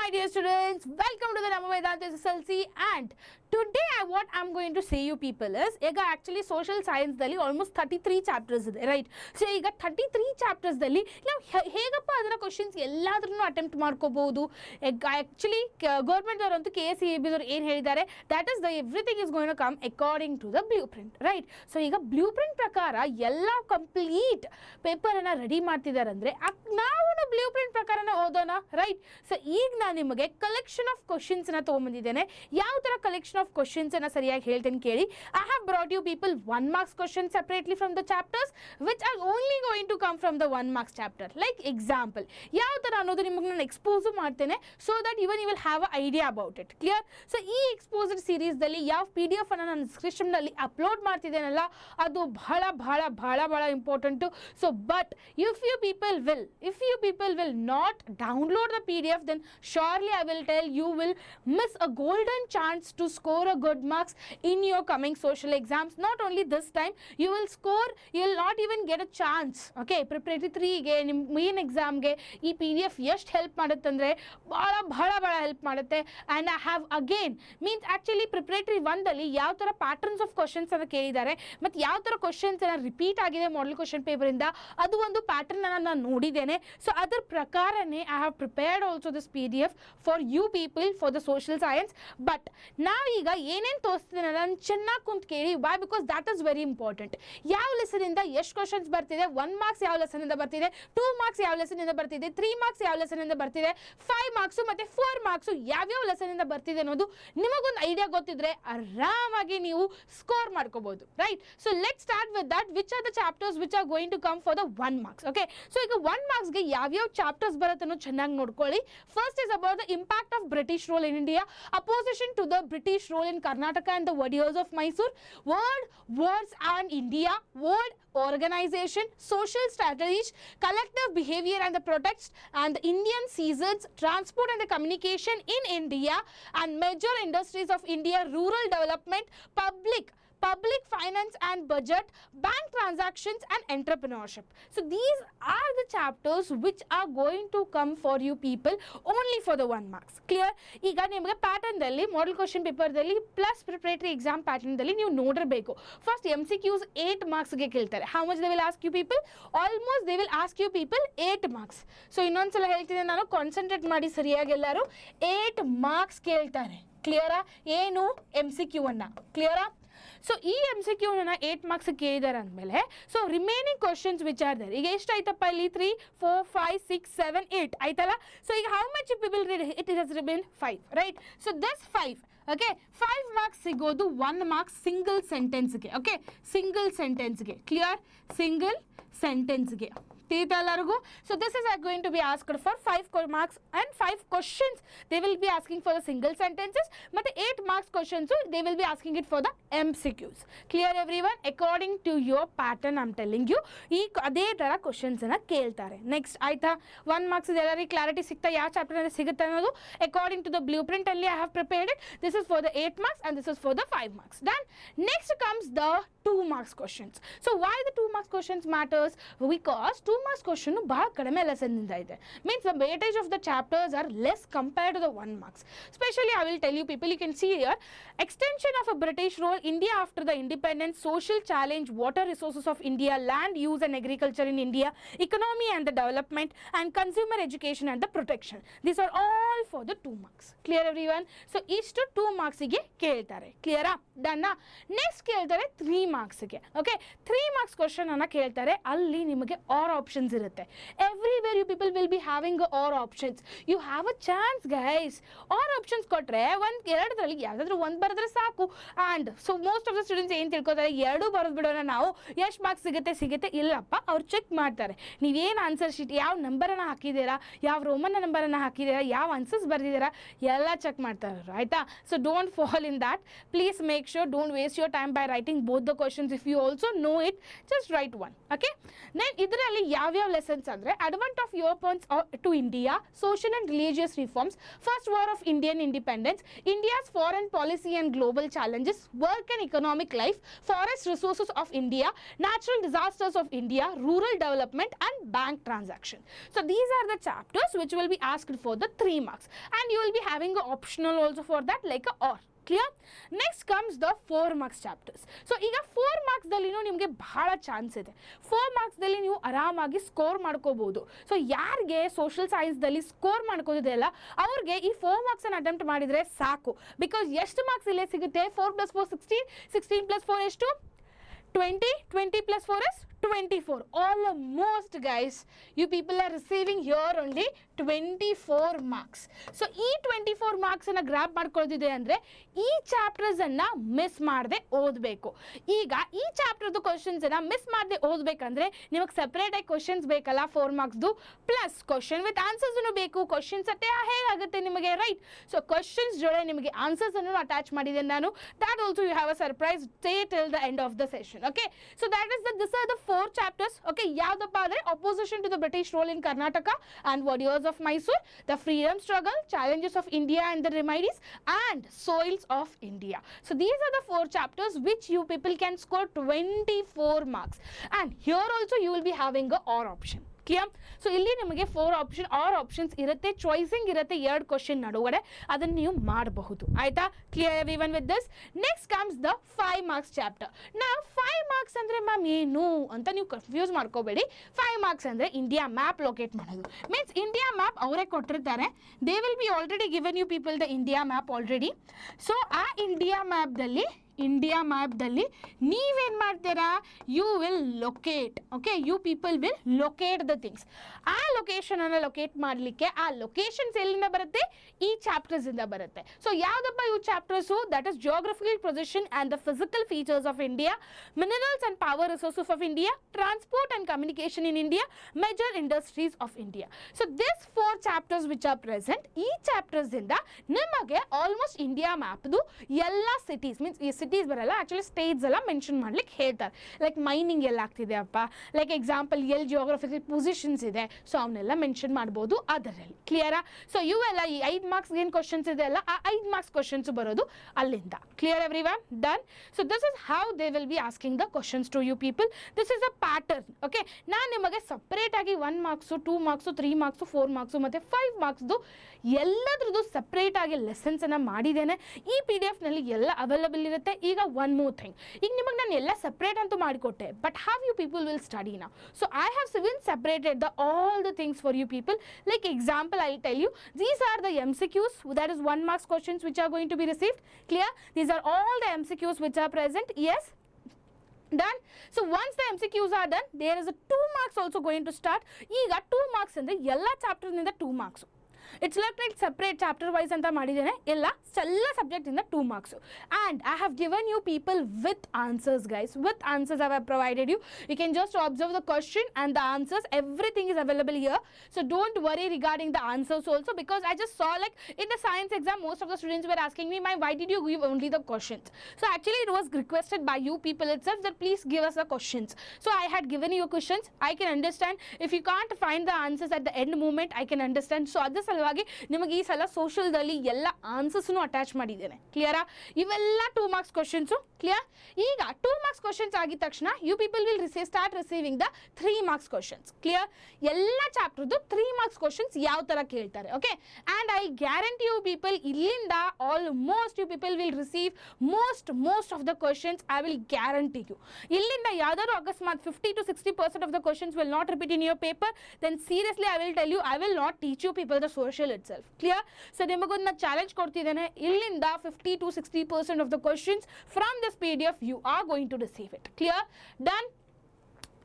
my dear students, welcome to the Nama Vedanta SSLC, and today what I'm going to say you people is ಈಗ actually social science ದಲ್ಲಿ almost 33 chapters ಇದೆ, right? So ಈಗ 33 chapters ದಲ್ಲಿ ನಾವು ಹೇಗಪ್ಪ ಅದರ questions ಎಲ್ಲಾದ್ರೂ attempt ಮಾಡ್ಕೋಬಹುದು. ಆಕ್ಚುಲಿ ಗವರ್ಮೆಂಟ್ ಅವರಂತೂ KSEB ಅವರು ಏನು ಹೇಳಿದ್ದಾರೆ, that is the everything is going to come according to the blueprint, right? So ಈಗ ಬ್ಲೂ ಪ್ರಿಂಟ್ ಪ್ರಕಾರ ಎಲ್ಲ ಕಂಪ್ಲೀಟ್ ಪೇಪರ್ ಅನ್ನ ರೆಡಿ ಮಾಡ್ತಿದ್ದಾರೆ ಅಂದ್ರೆ ನಾವು ಬ್ಲೂ ಪ್ರಿಂಟ್ ಪ್ರಕಾರನೇ ಓದೋಣ, ರೈಟ್? ಸೊ ಈಗ ನಾನು ನಿಮಗೆ ಕಲೆಕ್ಷನ್ ಆಫ್ ಕ್ವಶನ್ಸ್ ನ ತಗೊಂಡ್ಬಂದಿದ್ದೇನೆ. ಯಾವ ತರ ಕಲೆಕ್ಷನ್ ಆಫ್ ಕ್ವಶನ್ಸ್ ಅನ್ನ ಸರಿಯಾಗಿ ಹೇಳ್ತೇನೆ ಕೇಳಿ. I have brought you people 1 marks question separately from the chapters which are only going to come from the 1 marks ಚಾಪ್ಟರ್. ಲೈಕ್ ಎಕ್ಸಾಂಪಲ್ ಯಾವ ತರ ಅನ್ನೋದು ನಿಮಗೆ ನಾನು ಎಕ್ಸ್ಪೋಸ್ ಮಾಡ್ತೇನೆ, so that even you will have a idea about it. Clear? So ಈ exposed series ದಲ್ಲಿ ಯಾವ PDF ಅನ್ನ ನಾನು ಡಿಸ್ಕ್ರಿಪ್ಷನ್ ನಲ್ಲಿ ಅಪ್ಲೋಡ್ ಮಾಡ್ತಿದ್ದೇನಲ್ಲ, ಅದು ಬಹಳ ಬಹಳ ಬಹಳ ಬಹಳ important. So but if you people will not download the PDF, then surely I will tell you will miss a golden chance to score a good marks in your coming social exams. Not only this time, you will not even get a chance. Okay, preparatory 3 ಗೆ ನಿಮ್ಮ main exam ಗೆ ಈ PDF ಎಷ್ಟು help ಮಾಡುತ್ತೆ ಅಂದ್ರೆ ಬಹಳ ಬಹಳ ಬಹಳ ಹೆಲ್ಪ್ ಮಾಡುತ್ತೆ. And I have again means actually preparatory 1 ದಲ್ಲಿ ಯಾವ ತರ ಪ್ಯಾಟರ್ನ್ಸ್ ಆಫ್ ಕ್ವಶನ್ಸ್ ಅನ್ನು ಕೇಳಿದ್ದಾರೆ ಮತ್ತೆ ಯಾವ ತರ ಕ್ವಶನ್ಸ್ ಅನ್ನ ರಿಪೀಟ್ ಆಗಿದೆ ಮಾಡೆಲ್ ಕ್ವಶನ್ ಪೇಪರ್ ಇಂದ, ಅದು ಒಂದು ಪ್ಯಾಟರ್ನ್ ಅನ್ನ ನಾನು ನೋಡಿದ್ದೇನೆ. ಸೊ ಅದರ ಪ್ರಕಾರನೇ I have prepared also this PDF for you people for the social science. But ನಾವೀಗ ಏನೇನು ತೋರಿಸ್ತೀನಿ ನಾನು ಚೆನ್ನಾಗಿ ಕುಂತ್ ಕೇಳಿ. Why? Because that is very important. ಯಾವ ಲೆಸನ್ ಇಂದ ಎಷ್ಟು ಕ್ವಶನ್ಸ್ ಬರ್ತಿದೆ, 1 marks ಯಾವ ಲೆಸನ್ ಇಂದ ಬರ್ತಿದೆ, 2 marks ಯಾವ ಲೆಸನ್ ಇಂದ ಬರ್ತಿದೆ, 3 marks ಯಾವ ಲೆಸನ್ ಇಂದ ಬರ್ತಿದೆ, 5 marks ಮತ್ತೆ 4 marks ಯಾವ್ಯಾವ ಲೆಸನ್ ಇಂದ ಬರ್ತಿದೆ ಅನ್ನೋದು ನಿಮಗೊಂದು ಐಡಿಯಾ ಗೊತ್ತಿದ್ರೆ ಆರಾಮಾಗಿ ನೀವು ಸ್ಕೋರ್ ಮಾಡ್ಕೋಬಹುದು, right? So let start with that. Which are the chapters which are going to come for the 1 marks. Okay, so ಈಗ 1 marks ಗೆ ಯಾವ್ಯಾವ ಚಾಪ್ಟರ್ಸ್ ಬರುತ್ತೆ ಅನ್ನೋ ಚೆನ್ನಾಗಿ ನೋಡ್ಕೊಳ್ಳಿ. First is about the impact of British rule in India, opposition to the British rule in Karnataka and the Wodeyars of Mysore, words and India, world organization, social strategies, collective behavior and the protests, and the Indian seasons, transport and the communication in India, and major industries of India, rural development, public finance and budget, bank transactions and entrepreneurship. So these are the chapters which are going to come for you people only for the 1 marks. Clear? ಈಗ ನಿಮಗೆ pattern ದಲ್ಲಿ model question paper ದಲ್ಲಿ plus preparatory exam pattern ದಲ್ಲಿ ನೀವು ನೋಡಿರಬೇಕು. First MCQs 8 marks ಗೆ ಕೇಳ್ತಾರೆ. How much they will ask you people? Almost they will ask you people 8 marks. So ಇನ್ನೊಂದ್ಸಲ ಹೇಳ್ತೀನಿ ನಾನು, ಕಾನ್ಸಂಟ್ರೇಟ್ ಮಾಡಿ ಸರಿಯಾಗಿ ಎಲ್ಲರೂ. 8 marks ಕೇಳ್ತಾರೆ. ಕ್ಲಿಯರಾ? ಏನು MCQ ಅನ್ನ. ಕ್ಲಿಯರಾ? ಸೊ ಈ MCQ 8 marks ಕೇಳಿದಾರೆ ಅಂದಮೇಲೆ, so remaining questions which are there. ಈಗ ಎಷ್ಟು ಆಯ್ತಪ್ಪ ಇಲ್ಲಿ? 3, 4, 5, 6, 7, 8 ಆಯ್ತಲ್ಲ? ಸೊ ಈಗ how much people read it? It has remain 5, right? So this 5, okay, 5 marks ಸಿಗೋದು 1 mark ಸಿಂಗಲ್ ಸೆಂಟೆನ್ಸ್ಗೆ. ಓಕೆ, ಸಿಂಗಲ್ ಸೆಂಟೆನ್ಸ್ಗೆ. ಕ್ಲಿಯರ್? ಸಿಂಗಲ್ ಸೆಂಟೆನ್ಸ್ಗೆ ತಿಳಿತಾ ಎಲ್ಲರಿಗೂ? So this is going to be asked for 5 marks and 5 questions they will be asking for the single sentences, ಮತ್ತೆ 8 marks questions they will be asking it for the MCQs. Clear everyone? According to your pattern I'm telling you, ಈ ಅದೇ ತರ questions ಅನ್ನ ಕೇಳ್ತಾರೆ. Next ಆಯ್ತಾ? 1 marks ಎಲ್ಲರಿಗೂ clarity ಸಿಗ್ತಾ ಯಾವ ಚಾಪ್ಟರ್ ಅಲ್ಲಿ ಸಿಗುತ್ತೆ ಅನ್ನೋದು? According to the blueprint ಅಲ್ಲಿ I have prepared it. This is for the 8 marks and this is for the 5 marks. Then next comes the 2 marks questions. So why the 2 marks questions matters? Because 2 marks question ಬಹಳ ಕಡಿಮೆ lesson ಇಂದ ಇದೆ. Means the weightage of the chapters are less compared to the 1 marks. Especially I will tell you people, you can see here, extension of a British rule, India after the independence, social challenge, water resources of India, land use and agriculture in India, economy and the development, and consumer education and the protection. These are all for the 2 marks. Clear everyone? So ಇಷ್ಟು 2 marks ಗೆ ಕೇಳ್ತಾರೆ. ಕ್ಲಿಯರಾ? ಡನ್ನಾ? Next ಕೇಳ್ತಾರೆ 3 marks ಗೆ. Okay, 3 marks question ಅನ್ನ ಕೇಳ್ತಾರೆ. ಅಲ್ಲಿ ನಿಮಗೆ ಆರ್ ಆಪ್ಷನ್ಸ್ ಇರುತ್ತೆ. Everywhere you people will be having or options. You have a chance guys. Or options ಕೊಟ್ರೆ ಎರಡರಲ್ಲಿ ಯಾವ್ದಾದ್ರು ಒಂದು ಬರೆದ್ರೆ ಸಾಕು. And so most of the students ಏನು ತಿಳ್ಕೊತಾರೆ, 2 ಬರೆದು ಬಿಡೋಣ ನಾವು, ಎಷ್ಟು ಮಾರ್ಕ್ಸ್ ಸಿಗುತ್ತೆ. ಇಲ್ಲಪ್ಪ, ಅವ್ರು ಚೆಕ್ ಮಾಡ್ತಾರೆ ನೀವೇನು ಆನ್ಸರ್ ಶೀಟ್ ಯಾವ ನಂಬರನ್ನು ಹಾಕಿದ್ದೀರಾ, ಯಾವ ರೋಮನ್ ನಂಬರನ್ನು ಹಾಕಿದ್ದೀರಾ, ಯಾವ ಆನ್ಸರ್ಸ್ ಬರೆದಿದ್ದೀರಾ, ಎಲ್ಲ ಚೆಕ್ ಮಾಡ್ತಾರೆ, ಆಯ್ತಾ? So don't fall in that. Please make sure don't waste your time by writing both the questions. If you also know it, just write one. Okay. Then ಇದರಲ್ಲಿ ಯಾವ್ಯಾವ ಲೆಸನ್ಸ್ ಅಂದ್ರೆ advent of Europeans to India, social and religious reforms, first war of Indian independence, India's foreign policy and global challenges, work and economic life, forest resources of India, natural disasters of India, rural development and bank transaction. So these are the chapters which will be asked for the 3 marks, and you will be having an optional also for that, like a or. Clear? Next comes the 4 marks chapters. So ಈಗ 4 marks ದಲ್ಲಿನೂ ನಿಮಗೆ ಬಹಳ chance ಇದೆ. 4 marks ದಲ್ಲಿ ನೀವು ಆರಾಮಾಗಿ score ಮಾಡ್ಕೋಬಹುದು. So ಯಾರಿಗೆ social science ದಲ್ಲಿ ಸ್ಕೋರ್ ಮಾಡ್ಕೋದಿದೆ ಅಲ್ಲ, ಅವ್ರಿಗೆ ಈ 4 marks ಅನ್ನು ಅಟೆಂಪ್ಟ್ ಮಾಡಿದ್ರೆ ಸಾಕು. ಬಿಕಾಸ್ ಎಷ್ಟು ಮಾರ್ಕ್ಸ್ ಇಲ್ಲೇ ಸಿಗುತ್ತೆ? 4 + 4 16, 16 + 4 ಎಷ್ಟು? 20, 20 + 4 is 24. Almost guys, you people are receiving here only 24 marks. So ಈ 24 marks ಅನ್ನ ಗ್ರಾಬ್ ಮಾಡ್ಕೊಳ್ಳೋದಿದೆ ಅಂದ್ರೆ ಈ ಚಾಪ್ಟರ್ಸ್ ಅನ್ನ ಮಿಸ್ ಮಾಡದೆ ಓದಬೇಕು. ಈಗ ಈ ಚಾಪ್ಟರ್ದು ಕ್ವಶನ್ಸ್ ಅನ್ನ ಮಿಸ್ ಮಾಡದೆ ಓದಬೇಕಂದ್ರೆ ನಿಮಗೆ ಸೆಪರೇಟ್ ಆಗಿ ಕ್ವಶನ್ಸ್ ಬೇಕಲ್ಲ 4 ಮಾರ್ಕ್ಸ್ದು, ಪ್ಲಸ್ ಕ್ವಶನ್ ವಿತ್ ಆನ್ಸರ್ಸ್ ಬೇಕು. ಕ್ವಶನ್ಸ್ ಅಟ್ಟೆ ಹೇಗಾಗುತ್ತೆ ನಿಮಗೆ, ರೈಟ್? ಸೊ ಕ್ವಶನ್ಸ್ ಜೊತೆ ನಿಮಗೆ ಆನ್ಸರ್ಸ್ ಅನ್ನು ಅಟ್ಯಾಚ್ ಮಾಡಿದ್ದೇನೆ ನಾನು. That also you have a surprise. Stay till the end of the session. Okay, so that is this are the 4 chapters. Okay, ಯಾವ್ದಪ್ಪ ಅಂದ್ರೆ opposition to the British rule in Karnataka and warriors of Mysore, the freedom struggle, challenges of India and the remedies, and soils of India. So these are the 4 chapters which you people can score 24 marks, and here also you will be having a or option. Clear? So ಇಲ್ಲಿ ನಿಮಗೆ 4 option R options ಇರುತ್ತೆ, ಚಾಯ್ಸಿಂಗ್ ಇರುತ್ತೆ 2 question ನಡುಗಡೆ, ಅದನ್ನು ನೀವು ಮಾಡಬಹುದು. ಆಯ್ತಾ? Clear everyone with this? Next comes the 5 marks chapter. ನಾವು 5 marks ಅಂದರೆ ಮ್ಯಾಮ್ ಏನು ಅಂತ ನೀವು ಕನ್ಫ್ಯೂಸ್ ಮಾಡ್ಕೋಬೇಡಿ. 5 ಮಾರ್ಕ್ಸ್ ಅಂದರೆ ಇಂಡಿಯಾ ಮ್ಯಾಪ್ ಲೊಕೇಟ್ ಮಾಡೋದು. ಮೀನ್ಸ್ ಇಂಡಿಯಾ ಮ್ಯಾಪ್ ಅವರೇ ಕೊಟ್ಟಿರ್ತಾರೆ. They will be already given you people the India map already. So ಆ ಇಂಡಿಯಾ ಮ್ಯಾಪ್ದಲ್ಲಿ ನೀವೇನು ಮಾಡ್ತೀರಾ? You will locate. Okay, you people will locate the things. ಆ ಲೊಕೇಶನನ್ನು ಲೊಕೇಟ್ ಮಾಡಲಿಕ್ಕೆ ಆ ಲೊಕೇಶನ್ಸ್ ಎಲ್ಲಿಂದ ಬರುತ್ತೆ? ಈ ಚಾಪ್ಟರ್ಸಿಂದ ಬರುತ್ತೆ. ಸೊ ಯಾವುದಪ್ಪ ಇವು chapters? That is geographical position and the physical features of India, minerals and power resources of India, transport and communication in India, major industries of India. So this 4 chapters which are present, ಈ ಚಾಪ್ಟರ್ಸಿಂದ ನಿಮಗೆ almost India ಮ್ಯಾಪ್ದು ಎಲ್ಲ cities, means ಈ cities ಬರಲ್ಲ, actually States ಎಲ್ಲ mention ಮಾಡ್ಲಿಕ್ಕೆ ಹೇಳ್ತಾರೆ. Like mining ಎಲ್ಲ ಆಗ್ತಿದೆ ಅಪ್ಪ, ಲೈಕ್ ಎಕ್ಸಾಂಪಲ್ ಎಲ್ಲಿ ಜಿಯೋಗ್ರಫಿಕಲ್ ಪೊಸಿಷನ್ಸ್ ಇದೆ, ಸೊ ಅವನ್ನೆಲ್ಲ ಮೆನ್ಷನ್ ಮಾಡ್ಬೋದು ಅದರಲ್ಲಿ. ಕ್ಲಿಯರಾ? ಸೊ ಇವೆಲ್ಲ ಈ 5 ಮಾರ್ಕ್ಸ್ ಏನು ಕ್ವಶನ್ಸ್ ಇದೆ ಅಲ್ಲ, ಆ 5 ಮಾರ್ಕ್ಸ್ ಕ್ವಶನ್ಸ್ ಬರೋದು ಅಲ್ಲಿಂದ. Clear everyone? Done. So this is how they will be asking the questions to you people. This is a pattern. Okay, ನಾನು ನಿಮಗೆ ಸಪ್ರೇಟಾಗಿ 1 ಮಾರ್ಕ್ಸು, 2 ಮಾರ್ಕ್ಸು, 3 ಮಾರ್ಕ್ಸು, 4 ಮಾರ್ಕ್ಸು ಮತ್ತು 5 ಮಾರ್ಕ್ಸ್ದು ಎಲ್ಲದ್ರದ್ದು ಸಪ್ರೇಟಾಗಿ ಲೆಸನ್ಸನ್ನು ಮಾಡಿದ್ದೇನೆ. ಈ PDF ನಲ್ಲಿ ಎಲ್ಲ ಅವೈಲಬಲ್ ಇರುತ್ತೆ. ಈಗ ಒನ್ ಮೋರ್ ಥಿಂಗ್, ಈಗ ನಿಮಗೆ ನಾನು ಎಲ್ಲ ಸಪ್ರೇಟ್ ಅಂತೂ ಮಾಡಿಕೊಟ್ಟೆ, but how you people will study now? So I have ಸಿವಿನ್ separated the all the things for you people. Like example I tell you, these are the MCQs, that is 1 marks questions which are going to be received. Clear? These are all the MCQs which are present. Yes? Done. So once the MCQs are done, there is a 2 marks also going to start. ಈಗ 2 marks ಅಂದರೆ ಎಲ್ಲ ಚಾಪ್ಟರ್ನಿಂದ 2 marks. It's like separate chapter wise ಅಂತ ಮಾಡಿದ್ದೇನೆ. ಎಲ್ಲ ಸಬ್ಜೆಕ್ಟಿಂದ 2 marks. And I have given you people with answers guys. With answers I have provided you. You can just observe the question and the answers. Everything is available here. So don't worry regarding the answers also, because I just saw like in the science exam most of the students were asking me, why did you give only the questions? So actually it was requested by you people itself that please give us the questions. So I had given you questions. I can understand if you can't find the answers at the end moment, I can understand. So ಅದ್ರ ಸಲುವಾಗಿ ನಿಮಗೆ ಈ ಸಲ ಸೋಷಿಯಲ್ದಲ್ಲಿ ಎಲ್ಲ ಆನ್ಸರ್ಸ್ನು attach ಮಾಡಿದ್ದೇನೆ. ಕ್ಲಿಯರಾ? ಇವೆಲ್ಲ 2 marks questions. Clear? ಈಗ 2 ಮಾರ್ಕ್ಸ್ ಕ್ವಶನ್ಸ್ ಆಗಿದ ತಕ್ಷಣ you people will start receiving the 3 marks questions. Clear? ಎಲ್ಲ ಚಾಪ್ಟರ್ದು 3 ಮಾರ್ಕ್ಸ್ ಕ್ವಶನ್ಸ್ ಯಾವ ಥರ ಕೇಳ್ತಾರೆ. Okay, and I guarantee you people ಇಲ್ಲಿಂದ almost you people will receive most of the questions. I will guarantee you. ಇಲ್ಲಿಂದ ಯಾವ್ದಾದ್ರು ಅಕಸ್ಮಾತ್ 50 to 60% of the questions will not repeat in your paper, then seriously I will tell you, I will not teach you people the social itself. Clear? So ನಿಮಗೊಂದು challenge ಕೊಡ್ತಿದ್ದೇನೆ. ಇಲ್ಲಿಂದ 50 to 60% of the questions from this PDF you are going to receive it. Clear? Done?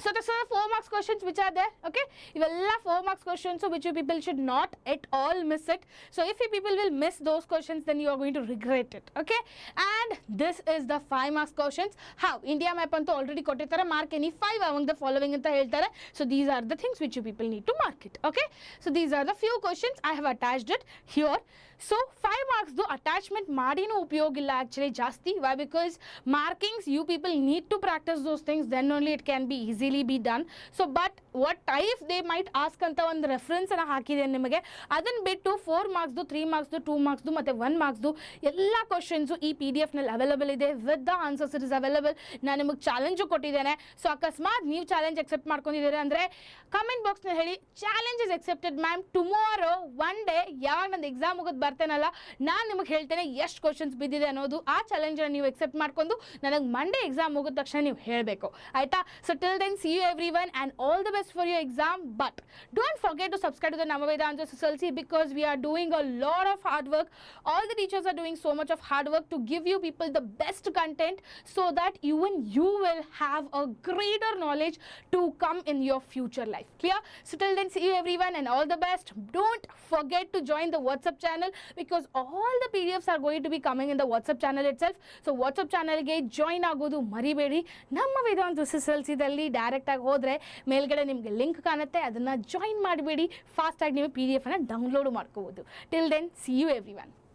So these are the 4 marks questions which are there. Okay, ಇವೆಲ್ಲ 4 marks questions, so which you people should not at all miss it. So if you people will miss those questions, then you are going to regret it. Okay, and this is the 5 marks questions. How India map ಅಂತೂ already ಕೊಟ್ಟಿರ್ತಾರೆ, mark any 5 among the following ಅಂತ ಹೇಳ್ತಾರೆ. So these are the things which you people need to mark it. Okay, so these are the few questions I have attached it here. So 5 ಮಾರ್ಕ್ಸ್ದು attachment ಮಾಡಿನೂ ಉಪಯೋಗ ಇಲ್ಲ actually ಜಾಸ್ತಿ. Why? Because markings you people need to practice those things, then only it can be easily be done. So but what type they might ask ಅಂತ ಒಂದು ರೆಫರೆನ್ಸನ್ನು ಹಾಕಿದ್ದೇನೆ ನಿಮಗೆ. ಅದನ್ನು ಬಿಟ್ಟು 4 ಮಾರ್ಕ್ಸ್ದು, 3 ಮಾರ್ಕ್ಸ್ದು, 2 ಮಾರ್ಕ್ಸ್ದು ಮತ್ತು 1 ಮಾರ್ಕ್ಸ್ದು ಎಲ್ಲ ಕ್ವಶನ್ಸು ಈ PDF ನಲ್ಲಿ ಅವೈಲೇಬಲ್ ಇದೆ. With the answers it is available. ನಾನು ನಿಮಗೆ ಚಾಲೆಂಜು ಕೊಟ್ಟಿದ್ದೇನೆ. ಸೊ ಅಕಸ್ಮಾತ್ ನೀವು ಚಾಲೆಂಜ್ ಅಕ್ಸೆಪ್ಟ್ ಮಾಡ್ಕೊಂಡಿದ್ದೀರಾ ಅಂದರೆ ಕಮೆಂಟ್ ಬಾಕ್ಸ್ನಲ್ಲಿ ಹೇಳಿ, challenge is accepted ma'am. Tomorrow one day ಯಾವಾಗ ನಂದು ಎಕ್ಸಾಮ್ ಮುಗಿದು ಬರ್ತೇನಲ್ಲ, ನಾನು ನಿಮಗೆ ಹೇಳ್ತೇನೆ ಎಷ್ಟು ಕ್ವಶನ್ಸ್ ಬಿದ್ದಿದೆ ಅನ್ನೋದು. ಆ ಚಾಲೆಂಜನ್ನು ನೀವು ಎಕ್ಸೆಪ್ಟ್ ಮಾಡ್ಕೊಂಡು ನನಗೆ ಮಂಡೇ ಎಕ್ಸಾಮ್ ಮುಗಿದ ತಕ್ಷಣ ನೀವು ಹೇಳಬೇಕು, ಆಯಿತಾ? So till then see you everyone and all the best for your exam. But don't forget to subscribe to the ನಮ್ಮ Vedanta SSLC because we are doing a lot of hard work. All the teachers are doing so much of hard work to give you people the best content so that even you will have a greater knowledge to come in your future life. Clear? So till then, see you everyone and all the best. Don't forget to join the WhatsApp channel because all the PDFs are going to be coming in the WhatsApp channel itself. So WhatsApp channel ಗೆ join ಆಗೋದು ಮರಿಬೇಡಿ. ನಮ್ಮ Vedanta SSLC ದಲ್ಲಿ direct ಆಗಿ ಹೋದರೆ ಮೇಲ್ಗಡೆ ನಿಮಗೆ link ಕಾಣುತ್ತೆ, ಅದನ್ನು ಜಾಯಿನ್ ಮಾಡಿಬಿಡಿ. ಫಾಸ್ಟಾಗಿ ನೀವು PDF ಅನ್ನು ಡೌನ್ಲೋಡ್ ಮಾಡ್ಕೋಬೋದು. Till then, see you everyone.